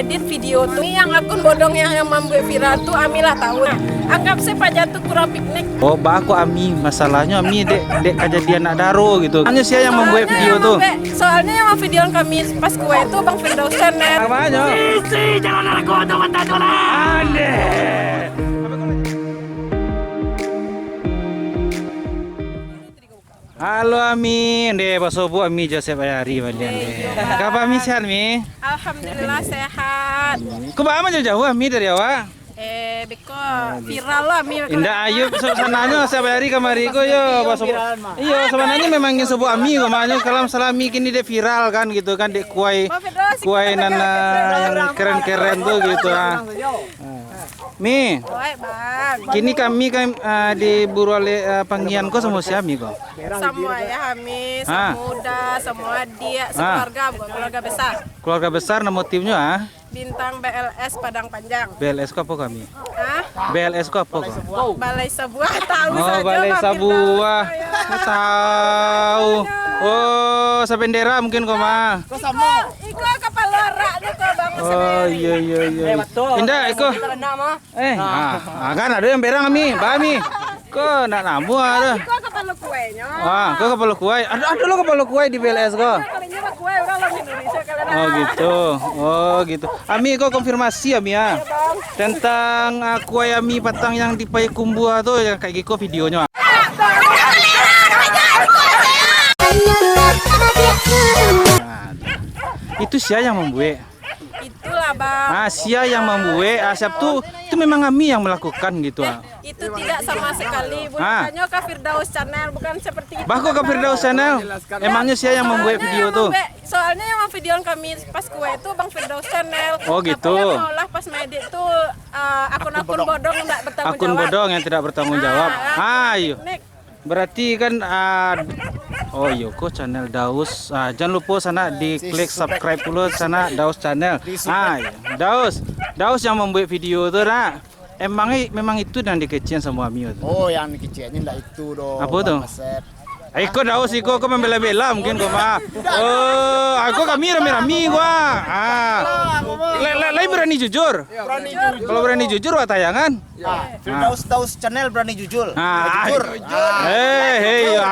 edit video tuh yang akun bodong yang membuat viral tuh Ami lah tahu. Nah, anggap saya pajak tuh kurang piknik. Oh, aku Ami, masalahnya Ami dek kejadian nak daro gitu. Hanya siapa yang membuat video tuh? Soalnya yang video kami pas kue itu Bang Firdaus Channel. Namanya? Jangan aku untuk mentadolah. Ande. Halo Ami, deh Basobu Ami Joseph Ayari balian deh. Kapan Ami sehat Mi? Alhamdulillah sehat. Kau bawa jauh Ami dari awak? Beko viral lah Ami. Indah ayo sananya saya bayari kamari ko yo Basobu. Iya sebenarnya memang Sobu Ami kemana kalau salami kini deh viral kan gitu kan dek kuai nana yang keren-keren tuh gitu ah. Mi, kini kami diburu oleh panggilan kok sama siapa Mi kok? Semua ya Ami, semuda, semua dia, keluarga besar. Keluarga besar nama timnya ah? Bintang BLS Padang Panjang. BLS kok apa kami? BLS kok apa kok? Balai Sebuah tahu oh, saja. Balai Sebuah. Tahu. Oh, sebendera mungkin kok mah. Kok sama? Iko kepala rak nih kok Bang. Oh iya. Indah iko. Kan ada yang berang Ami, Bami. Kok nak namu ada. Iko kepala kuenya. Wah, kok kepala kuai. Ada lo kepala kuai di BLS kok. Kue orang lo Indonesia kalian. Oh gitu. Ami kok konfirmasi Ami ya. Tentang kue Ami patang yang di Payakumbuh tuh yang kayak gitu videonya. Itu siapa yang membuat? Itulah Bang. Siapa yang membuat? Siap tuh itu memang Ami yang melakukan gitu. Itu tidak sama sekali. Bukannya Kak Firdaus Channel, bukan seperti itu. Bahkan Kak Firdaus Channel. Emangnya siapa yang membuat video tuh? Soalnya yang video kami pas kue itu Bang Firdaus Channel. Oh gitu. Tapi yang malah pas medit tuh akun-akun bodong tidak bertanggung jawab. Akun bodong yang tidak bertanggung jawab. Ayo. Berarti kan oh iya kok channel Daus. Jangan lupa sana diklik subscribe dulu sana Daus channel. Iya. Daus yang membuat video tuh nak. Memang itu yang dikecian sama Ami tuh. Oh, yang dikeciannya enggak itu dong. Apa tuh? Iko Daus iko kok membela-bela mungkin kok mah. Oh, aku kami rame-rame gua. Lai berani jujur. Kalau berani jujur wah tayangan. Firdaus Channel berani jujur. Jujur.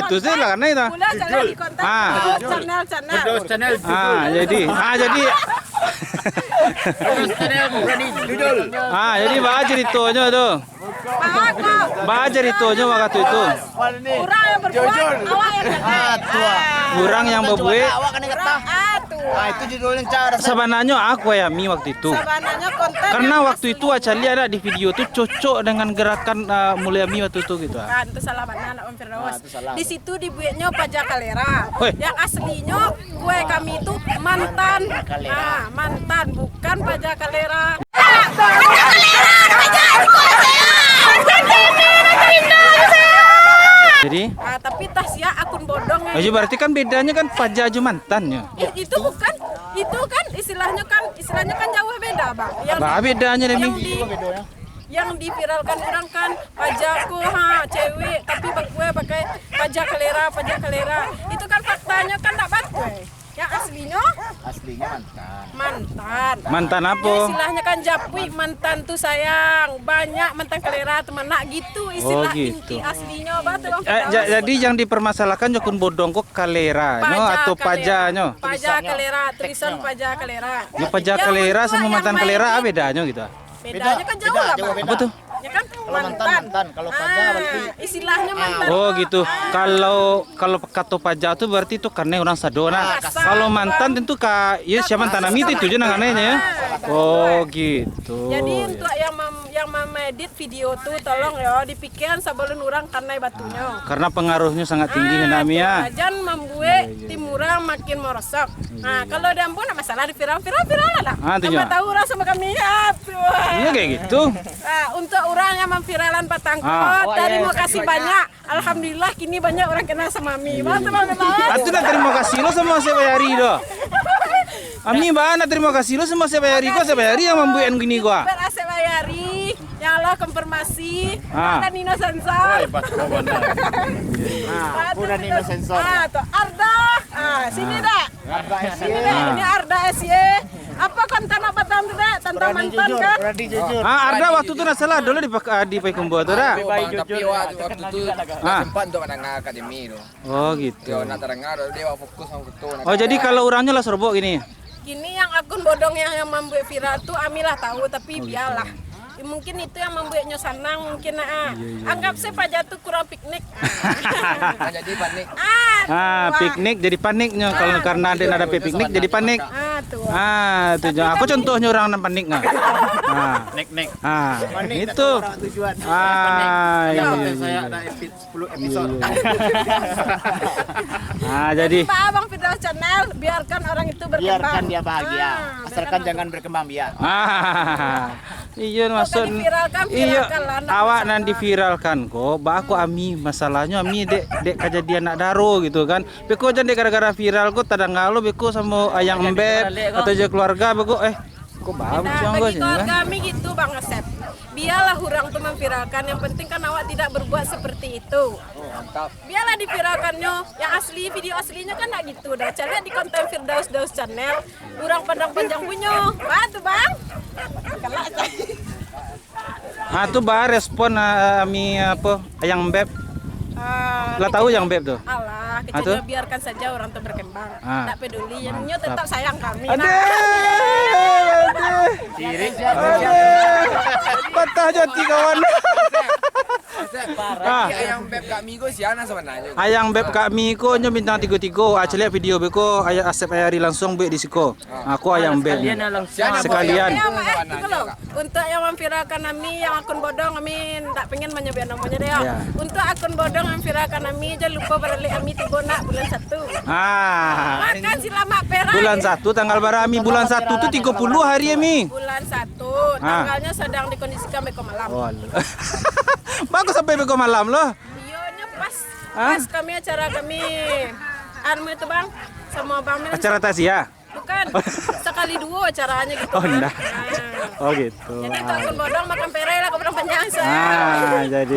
Itu sih lah karena itu. Channel. Jadi jadi baca ceritanya tuh. Baca ceritanya waktu itu. Kurang yang berbuat, awak yang kata. Kurang yang berbuat. Awak kan kata. Itu judulnya cara. Sebenarnya aku ya Mi waktu itu. Sebenarnya konten. Karena waktu itu Acali ada di video tuh cocok dengan gerakan Mulia Mi waktu itu gitu. Kan itu salah mana anak Om Firdaus. Di situ dibuatnya pajak kalera. Yang aslinya kue kami itu mantan. Mantan bukan pajak kalera. Jadi? Tapi Tasya akun bodong. Berarti kan bedanya kan pajak aja mantannya. Itu kan istilahnya kan jauh beda Bang. Bedanya deh Mi. Yang diviralkan orang kan pajakku cewek tapi gue pakai pajak kalera. Itu kan faktanya kan enggak bagus. Yang aslinya mantan apa? Ya, istilahnya kan japui mantan tuh sayang. Banyak mantan kalera teman nak gitu istilah inti aslinya batu Bang. Jadi yang dipermasalahkan akun bodong kok kalera atau pajaknya? Pajak kalera, tulisan pajak kalera. Ini pajak kalera sama mantan kalera apa bedanya gitu? Bedanya kan jauh lah Bang. Apa tuh? Ya kan mantan. Kalau pajak berarti istilahnya mantan. Oh gitu. Kalau kata pajak tuh berarti itu karena orang sadona. Kalau mantan tentu siapa mantan Ami itu aja nangannya ya. Oh gitu. Jadi untuk yang memedit video tuh tolong ya dipikirkan sebelum orang karena batunya. Karena pengaruhnya sangat tinggi Ami ya. Jangan membuat tim orang makin merosot. Kalau ada ampun masalah di viral lah. Tambah tahu orang sama kami ya. Iya kayak gitu. Untuk orang yang memviralan Patangkot, terima kasih banyak. Alhamdulillah kini banyak orang kenal sama Ami. Itu terima kasih lo sama saya bayari do. Ami mana terima kasih lo sama saya bayari kok saya bayari yang membuat gini gua. Saya bayari. Ya Allah konfirmasi. Ada Nino Sensor. Udah Nino Sensor. Tuh Arda. Sini dah. Ini Arda SY. Apa konten apa tante? Tante Berani mantan jujur, kan? berani jujur. Ada waktu itu salah dulu di Payakumbuh tuh dah. Tapi waktu itu sempat untuk menengah akademi itu. Oh gitu. Dia nak terengah, dia fokus sama foto. Oh jadi kalau orangnya lah serbuk gini. Gini yang akun bodong yang membuat viral tuh Amilah tahu tapi biarlah. Mungkin itu yang membuatnya senang mungkin anggap saya Pak Jatuh kurang piknik. Jadi panik. Piknik jadi paniknya kalau karena ada piknik jadi panik. Tuh. Itu aku contohnya orang yang panik nggak? Nek. Itu. Tujuan. Iya. Saya ada 10 episode. Jadi Pak Abang Firdaus Channel biarkan orang itu berkembang. Biarkan dia bahagia. Asalkan jangan berkembang biak. iya maksud diviralkan, iya viralkan lah, anak awak masalah. nanti viralkan kok bah aku ami masalahnya ami dek kejadian nak daro gitu kan beko jangan gara-gara viral kok tadang ngalo beko sama ayang embeb atau aja keluarga beko kok bagus Nah, yang bagi gue keluarga kan kami gitu Bang Asep. Biarlah orang tuh memviralkan, yang penting kan awak tidak berbuat seperti itu. Biarlah diviralkannya, yang asli, video aslinya kan nggak gitu. Dah cari di konten Firdaus Channel, orang pandang panjang punya. Tuh Bang. tuh bah respon ami apa ayang embeb lah tahu yang beb tuh Alah, tuh? kecilnya biarkan saja orang tuh berkembang. Tak peduli, yang tetap sayang kami. patah jati kawan Ayang beb Kak Migo siana sebenarnya. ayang beb Kak Miko nyo bintang 33 aceli video beko ayah Asep Ayari langsung be di siko aku ayang beb sekalian Untuk yang memviralkan kami, yang akun bodong kami tak pengen menyebut namanya deh. Ya. Untuk akun bodong yang viralkan kami, jangan lupa beralih kami tiba nak bulan 1. Makan selamat perak. bulan 1 tanggal barami bulan 1 tuh 30 hari mi Bulan 1, tanggalnya sedang dikondisikan beko malam. bagus sampai beko malam loh Ionya pas kami acara kami. Anu itu Bang, sama Bang Mil. acara tasya Bukan, sekali dua acaranya gitu. enggak oh gitu Jadi untuk akun bodong makan pere lah keberang panjang saya. jadi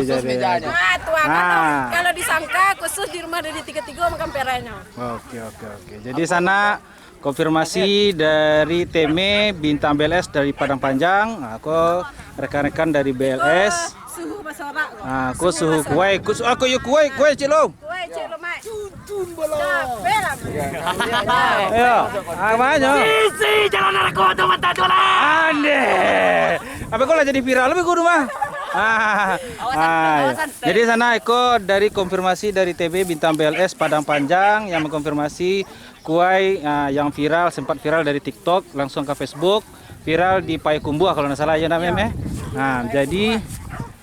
Tuan kalau disangka khusus di rumah dari 33 makan perenya. Oke. Jadi sana konfirmasi dari Teme Bintang BLS dari Padang Panjang. Aku rekan-rekan dari BLS. Suhu masorak. Aku suhu kue. Aku yuk kue cilung. Kue cek lemak. Capek lah. Ayo, apanya? Isi jalan aku untuk mentadu lah. Ande. Apa kau lah jadi viral lebih kudu mah? Jadi sana Eko dari konfirmasi dari TB Bintang BLS Padang Panjang yang mengkonfirmasi kuai yang viral sempat viral dari TikTok langsung ke Facebook viral di Payakumbuh kalau nggak salah ya namanya. Jadi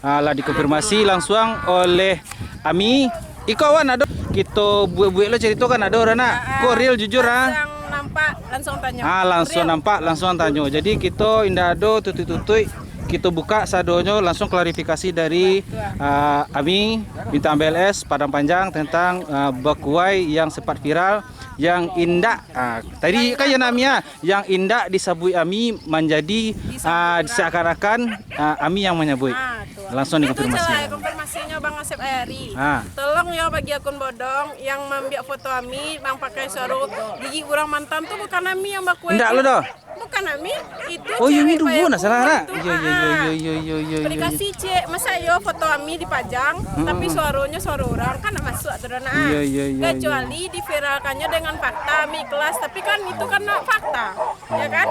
lah dikonfirmasi langsung oleh Ami. Iko wan ada kita buat lo cerita kan ada orang nak. Kok real jujur Langsung nampak langsung tanya. langsung nampak langsung tanya. Jadi kita indah ado tutui kita buka sadonyo langsung klarifikasi dari Ami Bintang BLS Padang Panjang tentang bakuai yang sempat viral yang indah tadi kan yang namanya yang indah disabui Ami menjadi seakan-akan Ami yang menyabui langsung dikonfirmasi. Itu konfirmasinya Bang Asep Ayari. Tolong ya bagi akun bodong yang membiak foto Ami yang pakai suara gigi kurang mantan tuh bukan Ami yang bakue. Indah lo doh. Bukan Ami, itu Oh iya cewek dulu Payakumbuh nah salah nak. itu. Iya. Aplikasi cek masa yo foto Ami dipajang tapi suaranya suara orang kan nggak masuk aturan Iya. kecuali diviralkannya dengan fakta Ami kelas tapi kan itu kan fakta ya kan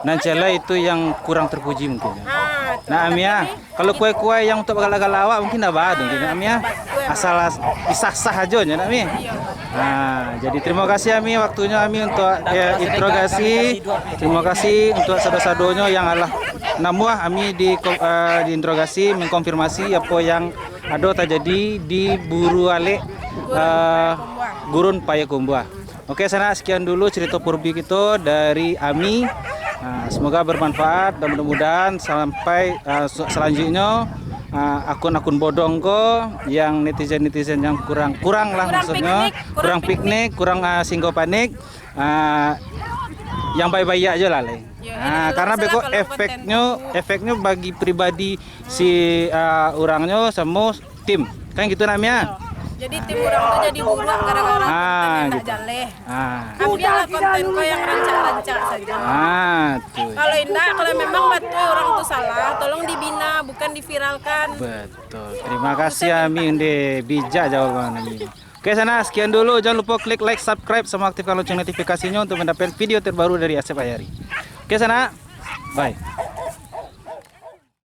Nancela itu yang kurang terpuji mungkin. Nah Amia, kalau kue-kue yang untuk galak-galak awak mungkin apa ada mungkin Amia. Asal sah-sah aja ya Ami. Jadi terima kasih Ami waktunya Ami untuk interogasi. Terima kasih untuk sado-sadonya yang Allah namuah Ami diinterogasi mengkonfirmasi apa yang ada terjadi di Buruale Gurun Payakumbuh. Oke, sana sekian dulu cerita purbi kita dari Ami. Semoga bermanfaat dan mudah-mudahan sampai selanjutnya akun-akun bodong kok yang netizen yang kurang lah maksudnya kurang piknik kurang singgo panik yang baik-baik aja lah Ya, Nah, karena salah beko kalau efeknya bagi pribadi si orangnya sama tim. Kan gitu namanya. Jadi tim orang tuh jadi buruk gara-gara konten yang gitu. jaleh. Ah. Ambillah konten kau yang rancak-rancak saja. Tuh. Kalau indah, kalau memang batu orang tuh salah, tolong dibina, bukan diviralkan. Betul. Terima kasih Ami Inde, bijak jawaban Ami. Oke sana, sekian dulu. Jangan lupa klik like, subscribe, sama aktifkan lonceng notifikasinya untuk mendapatkan video terbaru dari Asep Hayari. Oke sana, bye.